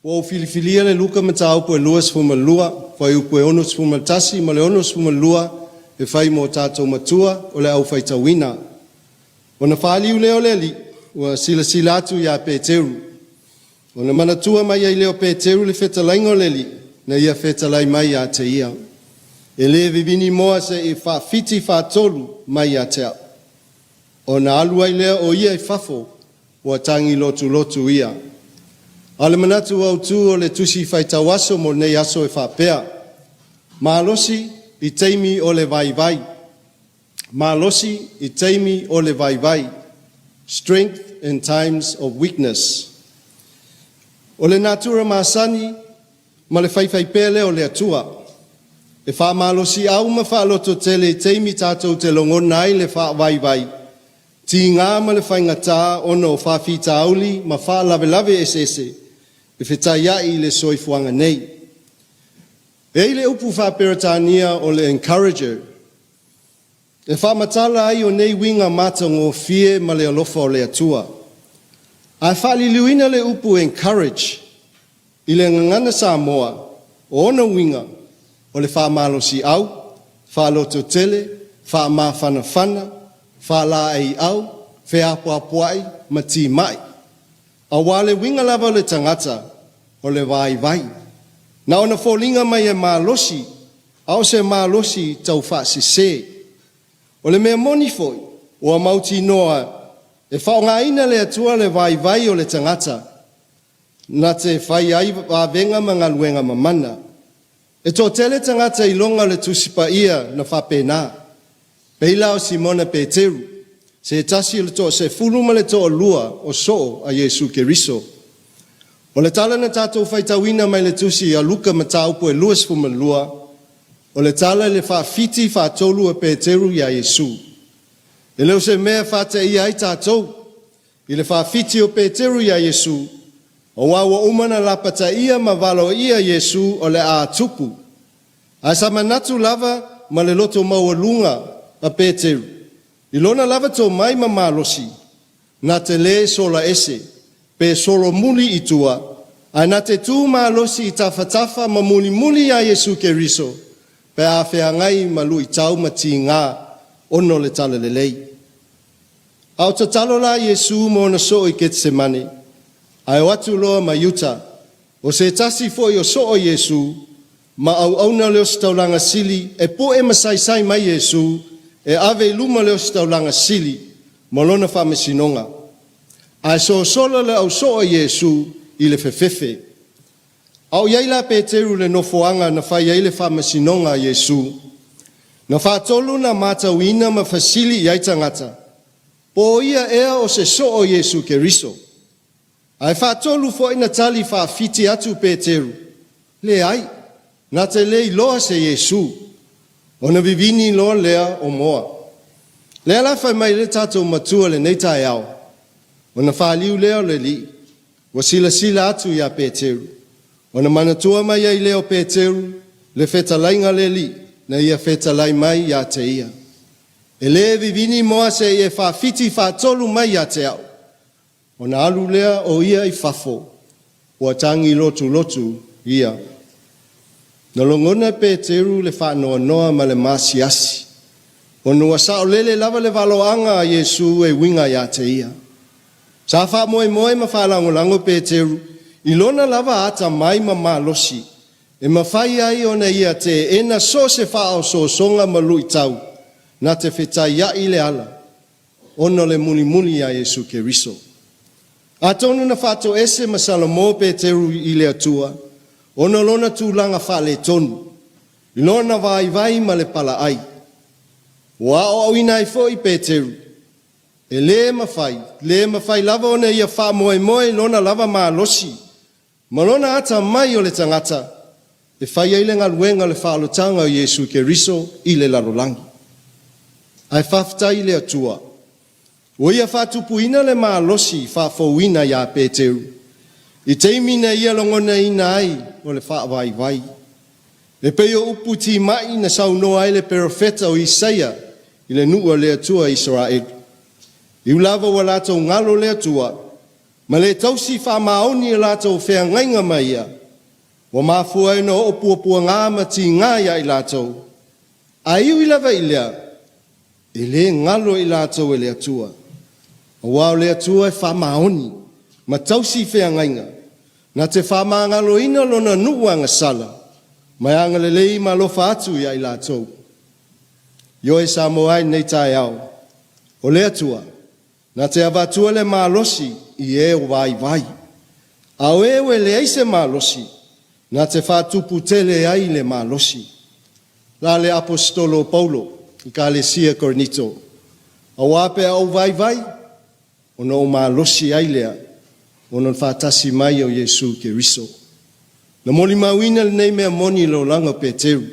Wa filifilia le luka matau po luas fuma lua, fa u po onus fuma tasi ma le onus fuma lua e fai mo tatou matua o le au fai tawina. Ona fali u leo leli, wa sila silatu ya Peteru. Ona manatua mai ai leo Peteru le fetalaingo leli, na ia fetalai mai ya te ia. E le vivini moa se e fa fiti fa tolu mai ya te. Ona alu ai leo o ia i fafo, wa tangi lotu lotu ia. Ale manatu au tu o le tusi fai tawaso mo nei aso e whapea. Mahalosi I teimi o le vai vai. Mahalosi I teimi o le vai vai. Strength in times of weakness. O le natura masani ma le fai pele o le atua. E wha mahalosi au ma wha loto tele teimi tātou te longona ai le wha vai vai. Ti ngā ma le whai ngata ono o wha fita auli ma wha lave ese. E whetai ai le soifuanga nei. E le upu wha peratania o le encourager. E wha matala ai o nei winga mata ngō fie ma le alofa o le atua. Ai wha li luina le upu encourage. I le ngangana Samoa o ona winga o le wha malosi au, wha loto tele, wha ma whana, wha la ai au, wha apuai, ma ti mai. A wale winga lava le tangata o le vai vai. Na ona fōlinga mai e malosi, au se malosi tau whaasi se. O le mea moni foi, o a mauti noa, e whaonga ina le atua le vai vai o le tangata, na te whai ai a venga mga luenga mamana. E tō tele tangata I longa le tusipa ia na whapena. Peila o Simona Peteru, se tasi le tō se fuluma le tō lua o so a Yesu Keriso. O le tala na tātou whaitawina mai le tusi a luka mataupo e luas fuman lua, o le tala le whaafiti whaatolu a Peteru ia Yesu. E leo se mea whate ia ai tātou, I le whaafiti o Peteru ia Yesu, o wawa umana lapata ia ma valo ia Yesu o le a tupu. A sa manatu lava ma le loto maua lunga a Peteru. I lona lava tō mai ma malosi, na te le sola ese, pe solo muli itua, a na te tū malosi I tawhatafa ma muli a Yesu Keriso, pe a whea ngai ma lui tau ma ti ngā, ono le tala le lei. Au ta talo la Yesu mo na so I Getsemane, ai watu loa ma yuta, o se tasi fo I o so o Yesu, ma au auna leo staulanga sili, e po e masai mai Yesu, e ave luma leo staulanga sili, molona whamesinonga. Ai so sola le au so o Yesu, I le fefefe. Au yaila Peteru le nofoanga na whai yaile whamesinonga Yesu, na whaatolu na mata wina ma fasili yai tangata, po ia ea o se so o Yesu Keriso. Ai whaatolu fo ina tali whaafiti atu Peteru, le ai, na te lei loa se Yesu, o na vivini loa lea o moa. Lea la whai mai le tatou matua le neitai au, o na whaaliu leo le li, wa sila atu ia Peteru, o na manatua mai ai leo Peteru, le whetalainga le li, na ia whetalai mai ia te ia. E le vivini moa se e whaafiti whaatolu mai ia te au, o na alu lea o ia I fafo, o tangi lotu ia. Na longona Peteru le whaanoa ma le masiasi, o nua sao lele lava le valoanga a Yesu e winga ia te ia. Sa wha moe ma whalangolango Peteru, I lona lava ata mai ma malosi, e mawhai ai ona ia te ena so se whao so songa ma lui tau, na te whetai ia I le ala, ono le muli a Yesu Keriso. A tonu na whato ese ma Salomo Peteru I le atua, ono lona tūlanga whale tonu, I lona vai ma le pala ai. Wa o awina I fo I Peteru, e le mawhai lava ona ia wha moe lona lava maa losi, ma lona ata mai o le tangata, e whai eile ngā luenga le whaalotanga o Yesu Keriso I le larolangi. Ai whaftai le atua, o ia whatupuina le maa losi whafauina ia Peteru, I teimina ia longona ina ai o le whaavai. Le peo upu ti mai na saunoa ai le perofeta o Isaia I le nua le atua Israel. I ulava wa lato ngalo le atua, Ma le tausi whamaoni e lātou whea ngainga mai ia. Wa mafua ino o pua ngā mati ngā ia i lātou. A iu i lawa i lea, e le ngalo i lātou e le atua. A wao le atua e whamaoni, ma tausi whea ngainga. Na te whamangalo ina lona nuanga sala, mai anga le lei ma lofa atu ia i lātou. Yo e Samoai nei tae au, o le atua, na te avatua le malosi i e o vai vai. Au e le eise malosi, na te whatupu tele ai le malosi. La le apostolo Paulo, i ka le sia Kornito. A wape au vai vai, o no malosi ai lea, o no whatasi mai o Yesu Keriso. Na moli mawina le nei mea moni lo langa Peteru.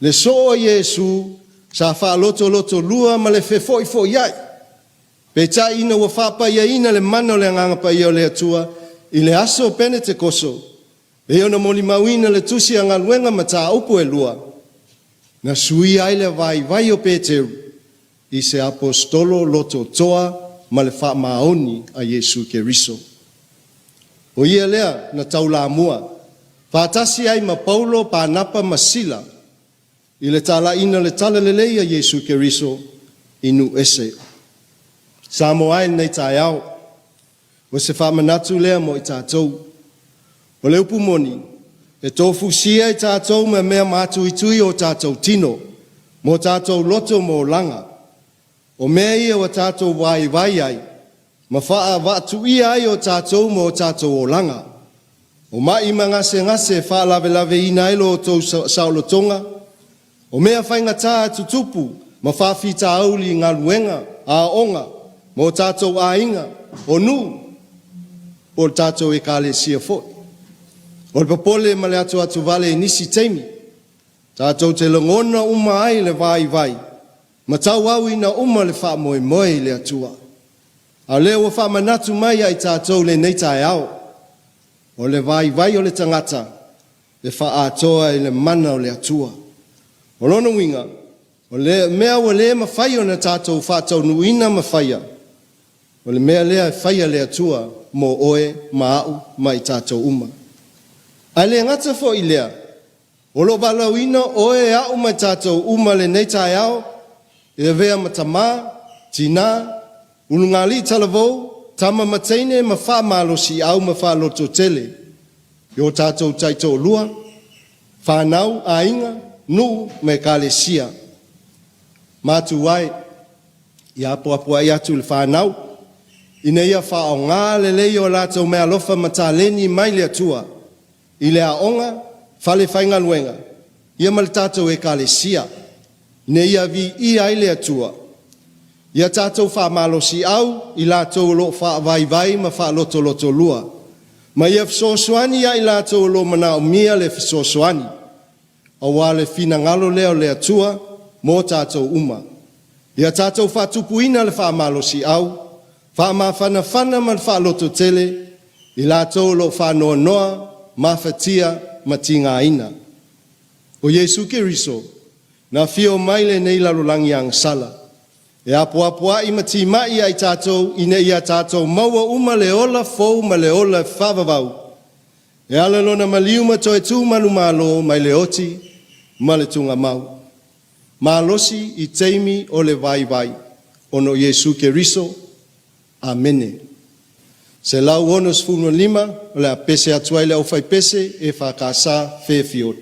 Le so o Yesu, sa wha loto lua ma le fefoi iai. Pe ta ina wa whapa ia ina le mana le nganga pa ia o le atua, i le aso pene te koso. E ona moli mawina le tusi anga luenga ma ta upo e lua. Na sui ai le vai o Peteru, i se apostolo loto toa ma le wha maoni a Yesu Keriso. O ia lea na taula mua, whatasi ai ma Paulo pa napa ma Sila, i le tala ina le tala lelei a Yesu Keriso inu ese. Samoai nei tae au, o se whamanatu lea mo i tātou. O le upu moni, e tofu sia i tātou me mea mātu i tui o tātou tino, mo tātou loto mo langa. O mea ia o tātou vai ai, ma wha watu ia ai o tātou mo tātou o langa. O mai ngase wha lave ina ilo o tau saulotonga. O mea whainga tā tutupu, ma whawhita auli ngā luenga, a onga, mo tātou a inga, o nu, o tātou e kāle sia fot. O le papole ma le atu vale e nisi teimi, tātou te langona uma ai le vai, ma tau au ina uma le wha moe le atua. A leo wa wha manatu mai ai tātou le neitai au, o le vai o le tangata, le wha atoa i le mana o le atua. O lono winga, o le mea wa le mawhai o na tātou whātau nuina mawhaia. O le mea lea whaia le atua mo oe, ma au, ma i tātou uma. Ai le ngata fo i lea, o lo walauina oe au ma i tātou uma le neitai au, i le vea matama, tina, ulungali talavou, tama mateine ma wha malosi au ma wha loto tele. Yo tātou taito lua, whanau a inga, nu me kale sia. Matu wai, i apua i atu le whanau, ina ia whao ngā le leo lātou mea lofa mataleni mai le atua, i le aonga, whale whainga luenga, ia ma le tātou e kale sia, ina ia vi i ai le atua. Ia tātou wha malosi au, i lātou lo wha vai ma wha loto lua. Ma ia fsosoani ia i lātou lo mana o mia le fsosoani. A wale fina ngalo leo le atua, mo tātou uma. Ia tātou wha tupuina le wha malosi au, wha ma whana ma le wha loto tele, i lātou lo wha noa, ma whatia, ma tinga ina. O Yesu Keriso, na fio maile nei lalulangi ang sala. E apua i mati mai ai tātou, ina ia tātou maua uma le ola fou ma le ola whavavau. E ala lona maliuma toe tū manu malo mai le oti, ma le tunga mau. Malosi i teimi o le vai, ono Yesu Keriso, amene. Se lau onos funo lima, o le a pese atuai le au fai pese, e whakasa whewhiot.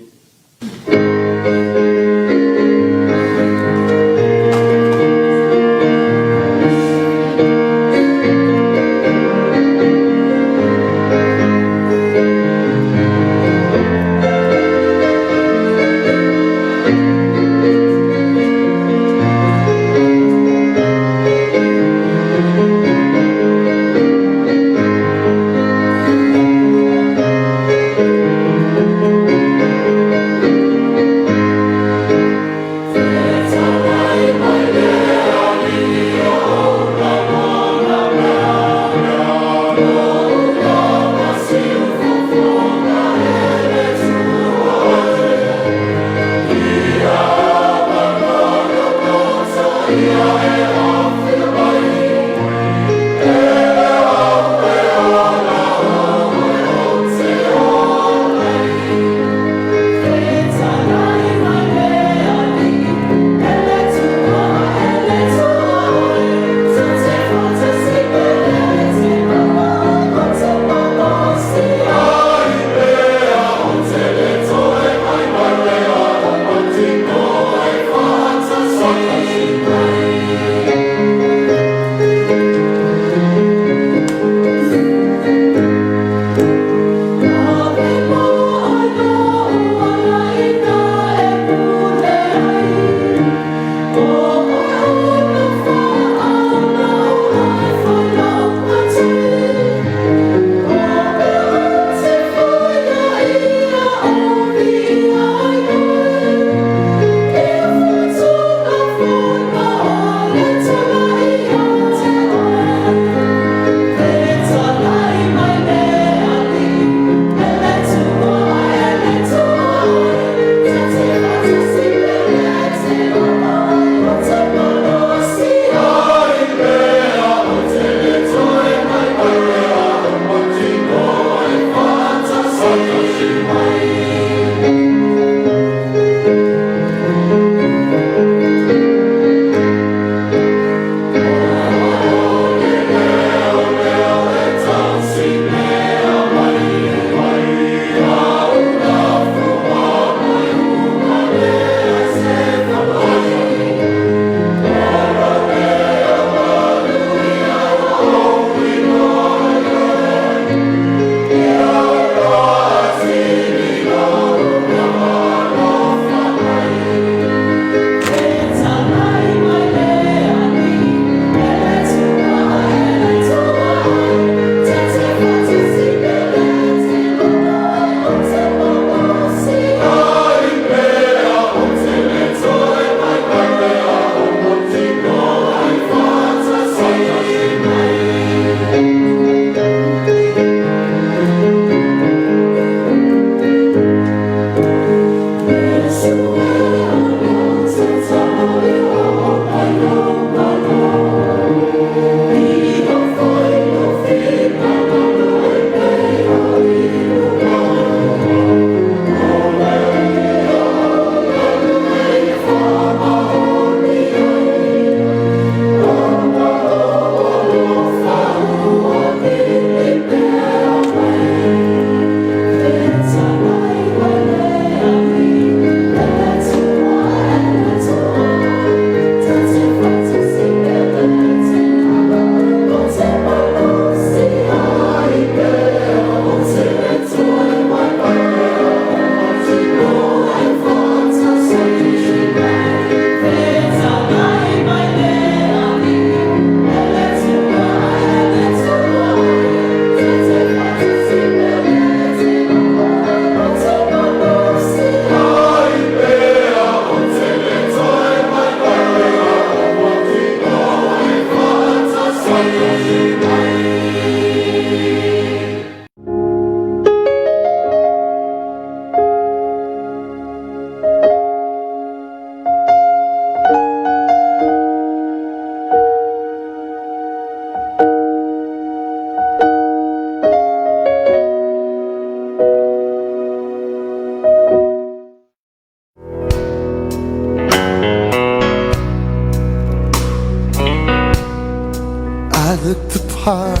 look the part,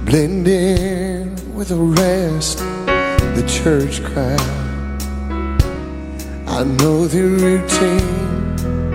blend in with the rest, the church crowd. I know the routine